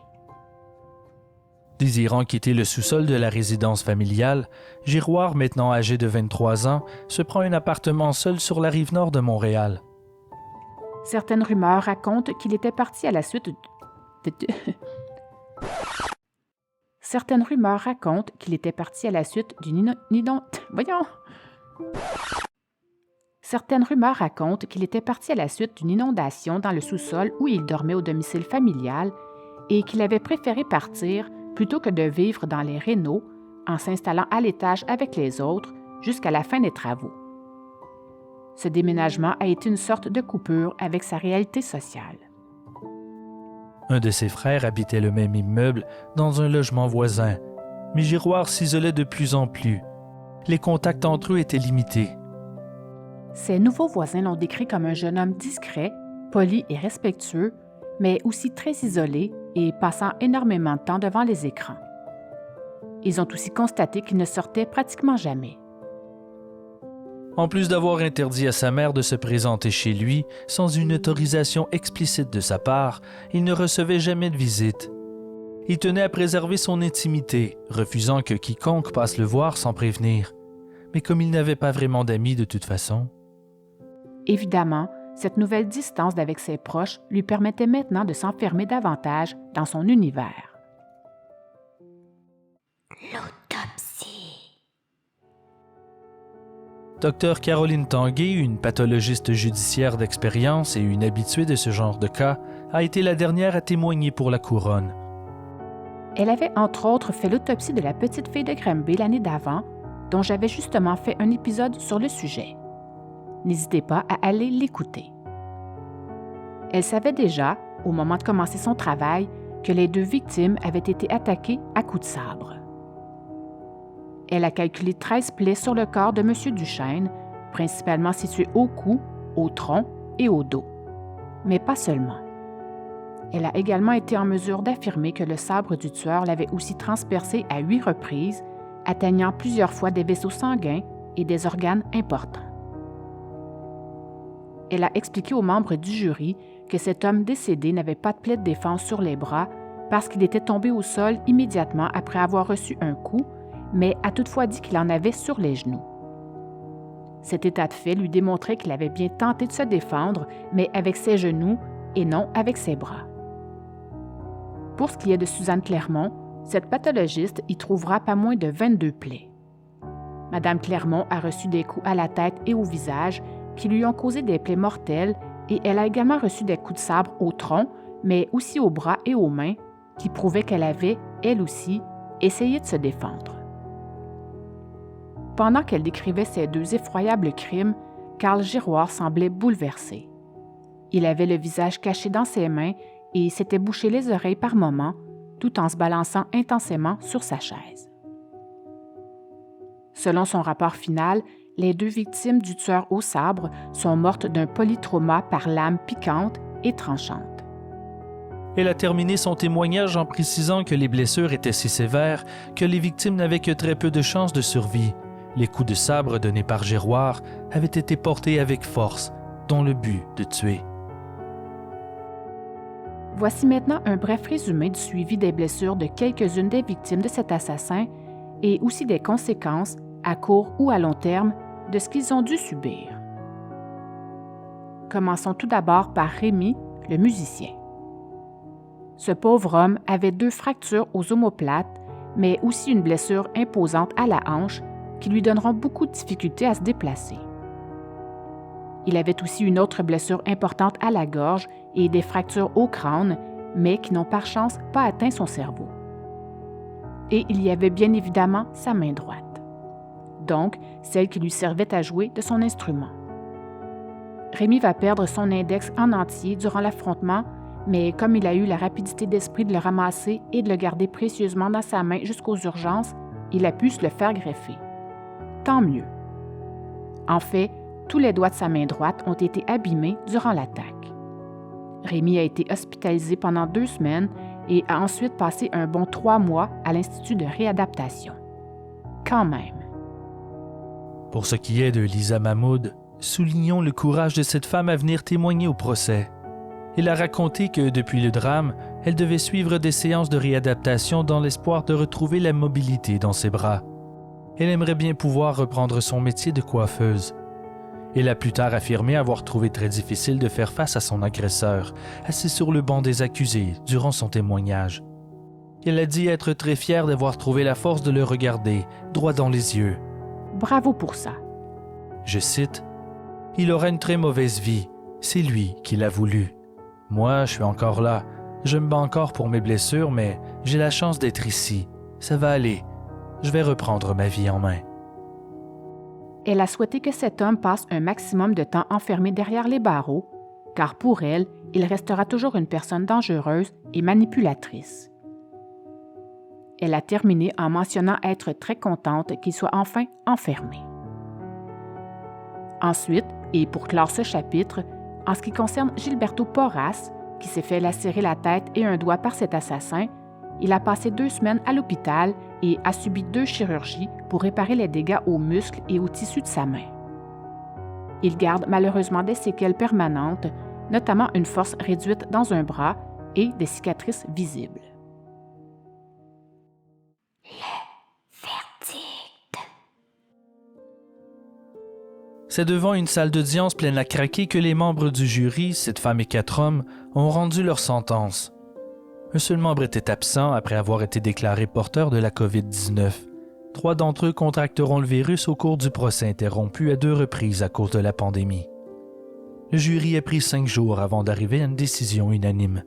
Désirant quitter le sous-sol de la résidence familiale, Giroir, maintenant âgé de 23 ans, se prend un appartement seul sur la rive nord de Montréal. Certaines rumeurs racontent qu'il était parti à la suite Certaines rumeurs racontent qu'il était parti à la suite d'une inondation dans le sous-sol où il dormait au domicile familial et qu'il avait préféré partir plutôt que de vivre dans les rénaux en s'installant à l'étage avec les autres jusqu'à la fin des travaux. Ce déménagement a été une sorte de coupure avec sa réalité sociale. Un de ses frères habitait le même immeuble dans un logement voisin, mais Giroir s'isolait de plus en plus. Les contacts entre eux étaient limités. Ses nouveaux voisins l'ont décrit comme un jeune homme discret, poli et respectueux, mais aussi très isolé et passant énormément de temps devant les écrans. Ils ont aussi constaté qu'il ne sortait pratiquement jamais. En plus d'avoir interdit à sa mère de se présenter chez lui sans une autorisation explicite de sa part, il ne recevait jamais de visite. Il tenait à préserver son intimité, refusant que quiconque passe le voir sans prévenir. Mais comme il n'avait pas vraiment d'amis de toute façon... Évidemment, cette nouvelle distance d'avec ses proches lui permettait maintenant de s'enfermer davantage dans son univers. L'autopsie. Dr Caroline Tanguay, une pathologiste judiciaire d'expérience et une habituée de ce genre de cas, a été la dernière à témoigner pour la couronne. Elle avait entre autres fait l'autopsie de la petite fille de Granby l'année d'avant, dont j'avais justement fait un épisode sur le sujet. N'hésitez pas à aller l'écouter. Elle savait déjà, au moment de commencer son travail, que les 2 victimes avaient été attaquées à coups de sabre. Elle a calculé 13 plaies sur le corps de M. Duchesne, principalement situées au cou, au tronc et au dos. Mais pas seulement. Elle a également été en mesure d'affirmer que le sabre du tueur l'avait aussi transpercé à 8 reprises, atteignant plusieurs fois des vaisseaux sanguins et des organes importants. Elle a expliqué aux membres du jury que cet homme décédé n'avait pas de plaie de défense sur les bras parce qu'il était tombé au sol immédiatement après avoir reçu un coup, mais a toutefois dit qu'il en avait sur les genoux. Cet état de fait lui démontrait qu'il avait bien tenté de se défendre, mais avec ses genoux et non avec ses bras. Pour ce qui est de Suzanne Clermont, cette pathologiste y trouvera pas moins de 22 plaies. Madame Clermont a reçu des coups à la tête et au visage qui lui ont causé des plaies mortelles et elle a également reçu des coups de sabre au tronc, mais aussi aux bras et aux mains, qui prouvaient qu'elle avait, elle aussi, essayé de se défendre. Pendant qu'elle décrivait ces 2 effroyables crimes, Carl Giroir semblait bouleversé. Il avait le visage caché dans ses mains et s'était bouché les oreilles par moments, tout en se balançant intensément sur sa chaise. Selon son rapport final, les 2 victimes du tueur au sabre sont mortes d'un polytrauma par lame piquante et tranchante. Elle a terminé son témoignage en précisant que les blessures étaient si sévères que les victimes n'avaient que très peu de chances de survie. Les coups de sabre donnés par Giroir avaient été portés avec force, dans le but de tuer. Voici maintenant un bref résumé du suivi des blessures de quelques-unes des victimes de cet assassin et aussi des conséquences, à court ou à long terme, de ce qu'ils ont dû subir. Commençons tout d'abord par Rémi, le musicien. Ce pauvre homme avait 2 fractures aux omoplates, mais aussi une blessure imposante à la hanche qui lui donneront beaucoup de difficultés à se déplacer. Il avait aussi une autre blessure importante à la gorge et des fractures au crâne, mais qui n'ont par chance pas atteint son cerveau. Et il y avait bien évidemment sa main droite, donc celle qui lui servait à jouer de son instrument. Rémi va perdre son index en entier durant l'affrontement, mais comme il a eu la rapidité d'esprit de le ramasser et de le garder précieusement dans sa main jusqu'aux urgences, il a pu se le faire greffer. Tant mieux. En fait, tous les doigts de sa main droite ont été abîmés durant l'attaque. Rémi a été hospitalisé pendant 2 semaines et a ensuite passé un bon 3 mois à l'Institut de réadaptation. Quand même. Pour ce qui est de Lisa Mahmoud, soulignons le courage de cette femme à venir témoigner au procès. Elle a raconté que, depuis le drame, elle devait suivre des séances de réadaptation dans l'espoir de retrouver la mobilité dans ses bras. Elle aimerait bien pouvoir reprendre son métier de coiffeuse. Elle a plus tard affirmé avoir trouvé très difficile de faire face à son agresseur, assis sur le banc des accusés durant son témoignage. Elle a dit être très fière d'avoir trouvé la force de le regarder, droit dans les yeux. Bravo pour ça. Je cite, « Il aura une très mauvaise vie. C'est lui qui l'a voulu. Moi, je suis encore là. Je me bats encore pour mes blessures, mais j'ai la chance d'être ici. Ça va aller. Je vais reprendre ma vie en main. » Elle a souhaité que cet homme passe un maximum de temps enfermé derrière les barreaux, car pour elle, il restera toujours une personne dangereuse et manipulatrice. Elle a terminé en mentionnant être très contente qu'il soit enfin enfermé. Ensuite, et pour clore ce chapitre, en ce qui concerne Gilberto Porras, qui s'est fait lacérer la tête et un doigt par cet assassin, il a passé 2 semaines à l'hôpital et a subi 2 chirurgies pour réparer les dégâts aux muscles et aux tissus de sa main. Il garde malheureusement des séquelles permanentes, notamment une force réduite dans un bras et des cicatrices visibles. Verdict. C'est devant une salle d'audience pleine à craquer que les membres du jury, 7 femmes et 4 hommes, ont rendu leur sentence. Un seul membre était absent après avoir été déclaré porteur de la COVID-19. 3 d'entre eux contracteront le virus au cours du procès interrompu à 2 reprises à cause de la pandémie. Le jury a pris 5 jours avant d'arriver à une décision unanime.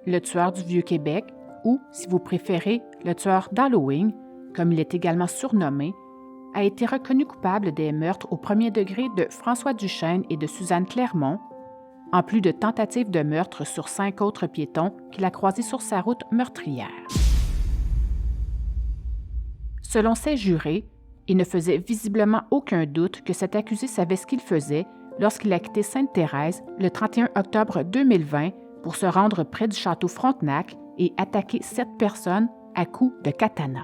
Le tueur du Vieux-Québec, ou, si vous préférez, le tueur d'Halloween, comme il est également surnommé, a été reconnu coupable des meurtres au premier degré de François Duchesne et de Suzanne Clermont, en plus de tentatives de meurtre sur 5 autres piétons qu'il a croisés sur sa route meurtrière. Selon ses jurés, il ne faisait visiblement aucun doute que cet accusé savait ce qu'il faisait lorsqu'il a quitté Sainte-Thérèse le 31 octobre 2020 pour se rendre près du château Frontenac et attaquer 7 personnes à coups de katana.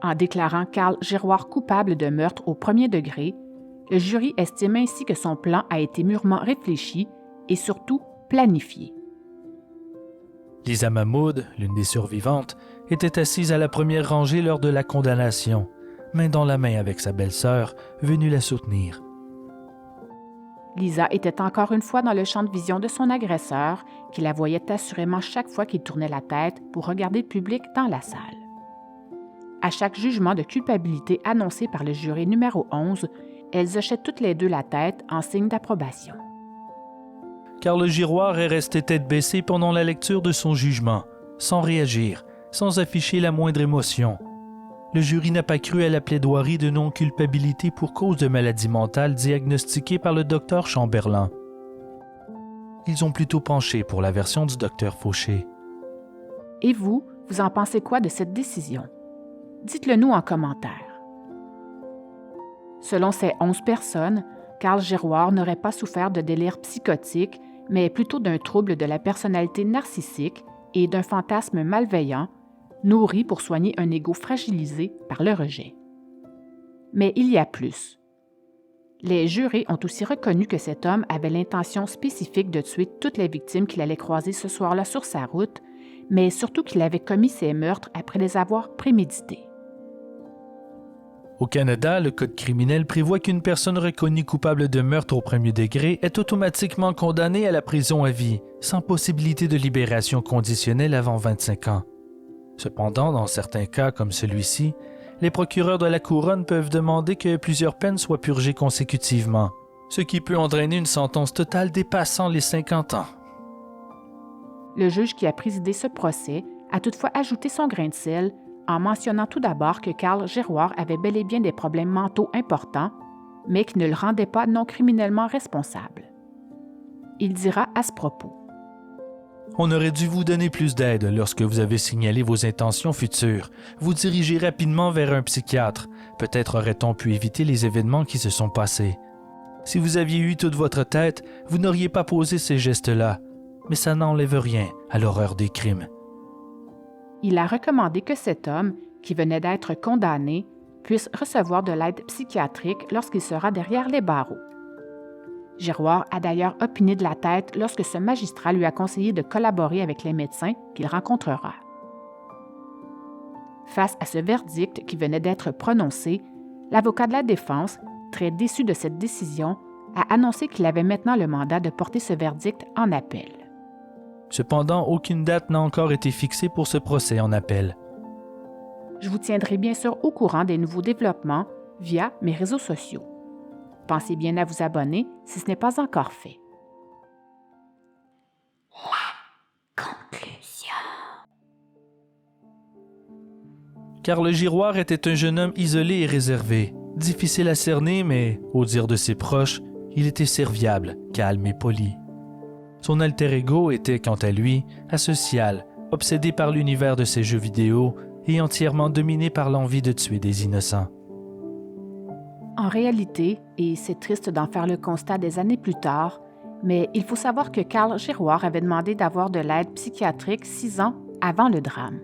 En déclarant Carl Giroir coupable de meurtre au premier degré, le jury estime ainsi que son plan a été mûrement réfléchi et surtout planifié. Lisa Mahmoud, l'une des survivantes, était assise à la première rangée lors de la condamnation, main dans la main avec sa belle-sœur, venue la soutenir. Lisa était encore une fois dans le champ de vision de son agresseur, qui la voyait assurément chaque fois qu'il tournait la tête pour regarder le public dans la salle. À chaque jugement de culpabilité annoncé par le jury numéro 11, elles hochaient toutes les 2 la tête en signe d'approbation. Carl Giroir est resté tête baissée pendant la lecture de son jugement, sans réagir, sans afficher la moindre émotion. Le jury n'a pas cru à la plaidoirie de non-culpabilité pour cause de maladie mentale diagnostiquée par le docteur Chamberlain. Ils ont plutôt penché pour la version du docteur Fauché. Et vous en pensez quoi de cette décision? Dites-le nous en commentaire. Selon ces 11 personnes, Carl Giroir n'aurait pas souffert de délire psychotique, mais plutôt d'un trouble de la personnalité narcissique et d'un fantasme malveillant, nourri pour soigner un ego fragilisé par le rejet. Mais il y a plus. Les jurés ont aussi reconnu que cet homme avait l'intention spécifique de tuer toutes les victimes qu'il allait croiser ce soir-là sur sa route, mais surtout qu'il avait commis ces meurtres après les avoir prémédités. Au Canada, le Code criminel prévoit qu'une personne reconnue coupable de meurtre au premier degré est automatiquement condamnée à la prison à vie, sans possibilité de libération conditionnelle avant 25 ans. Cependant, dans certains cas comme celui-ci, les procureurs de la Couronne peuvent demander que plusieurs peines soient purgées consécutivement, ce qui peut entraîner une sentence totale dépassant les 50 ans. Le juge qui a présidé ce procès a toutefois ajouté son grain de sel en mentionnant tout d'abord que Carl Giroir avait bel et bien des problèmes mentaux importants, mais qui ne le rendaient pas non criminellement responsable. Il dira à ce propos: On aurait dû vous donner plus d'aide lorsque vous avez signalé vos intentions futures, vous diriger rapidement vers un psychiatre. Peut-être aurait-on pu éviter les événements qui se sont passés. Si vous aviez eu toute votre tête, vous n'auriez pas posé ces gestes-là, mais ça n'enlève rien à l'horreur des crimes. Il a recommandé que cet homme, qui venait d'être condamné, puisse recevoir de l'aide psychiatrique lorsqu'il sera derrière les barreaux. Giroir a d'ailleurs opiné de la tête lorsque ce magistrat lui a conseillé de collaborer avec les médecins qu'il rencontrera. Face à ce verdict qui venait d'être prononcé, l'avocat de la défense, très déçu de cette décision, a annoncé qu'il avait maintenant le mandat de porter ce verdict en appel. Cependant, aucune date n'a encore été fixée pour ce procès en appel. Je vous tiendrai bien sûr au courant des nouveaux développements via mes réseaux sociaux. Pensez bien à vous abonner si ce n'est pas encore fait. Conclusion. Carl Giroir était un jeune homme isolé et réservé, difficile à cerner, mais, au dire de ses proches, Il était serviable, calme et poli. Son alter ego était, quant à lui, asocial, obsédé par l'univers de ses jeux vidéo et entièrement dominé par l'envie de tuer des innocents. En réalité, et c'est triste d'en faire le constat des années plus tard, mais il faut savoir que Carl Giroir avait demandé d'avoir de l'aide psychiatrique 6 ans avant le drame.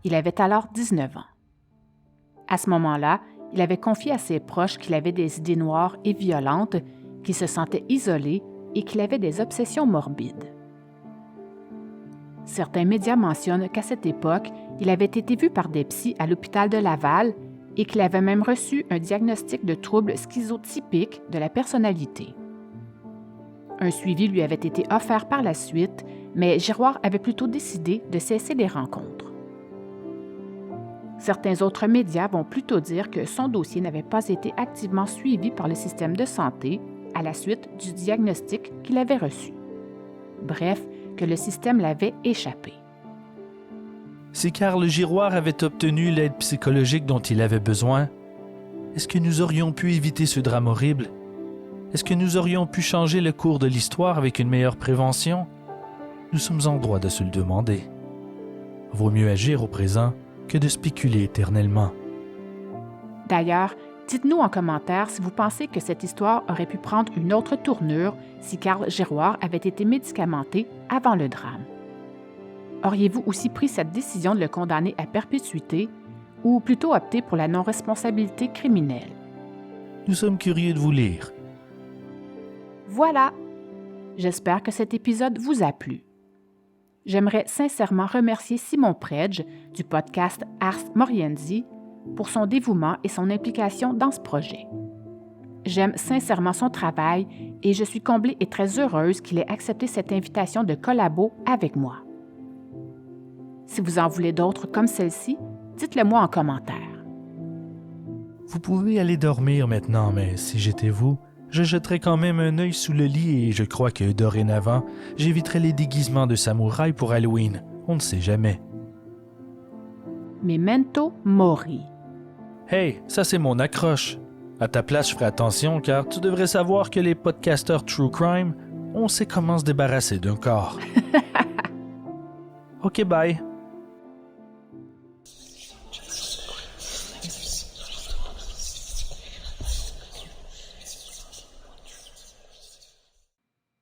Il avait alors 19 ans. À ce moment-là, il avait confié à ses proches qu'il avait des idées noires et violentes, qu'il se sentait isolé et qu'il avait des obsessions morbides. Certains médias mentionnent qu'à cette époque, il avait été vu par des psys à l'hôpital de Laval et qu'il avait même reçu un diagnostic de troubles schizotypiques de la personnalité. Un suivi lui avait été offert par la suite, mais Giroir avait plutôt décidé de cesser les rencontres. Certains autres médias vont plutôt dire que son dossier n'avait pas été activement suivi par le système de santé à la suite du diagnostic qu'il avait reçu. Bref, que le système l'avait échappé. Si Carl Giroir avait obtenu l'aide psychologique dont il avait besoin, est-ce que nous aurions pu éviter ce drame horrible? Est-ce que nous aurions pu changer le cours de l'histoire avec une meilleure prévention? Nous sommes en droit de se le demander. Vaut mieux agir au présent que de spéculer éternellement. D'ailleurs, dites-nous en commentaire si vous pensez que cette histoire aurait pu prendre une autre tournure si Carl Giroir avait été médicamenté avant le drame. Auriez-vous aussi pris cette décision de le condamner à perpétuité ou plutôt opté pour la non-responsabilité criminelle? Nous sommes curieux de vous lire. Voilà! J'espère que cet épisode vous a plu. J'aimerais sincèrement remercier Simon Predge du podcast Ars Moriendi pour son dévouement et son implication dans ce projet. J'aime sincèrement son travail et je suis comblée et très heureuse qu'il ait accepté cette invitation de collabo avec moi. Si vous en voulez d'autres comme celle-ci, dites-le moi en commentaire. Vous pouvez aller dormir maintenant, mais si j'étais vous, je jetterais quand même un œil sous le lit et je crois que, dorénavant, j'éviterais les déguisements de samouraï pour Halloween. On ne sait jamais. Memento Mori. Hey, ça c'est mon accroche. À ta place, je ferai attention car tu devrais savoir que les podcasteurs True Crime, on sait comment se débarrasser d'un corps. OK, bye.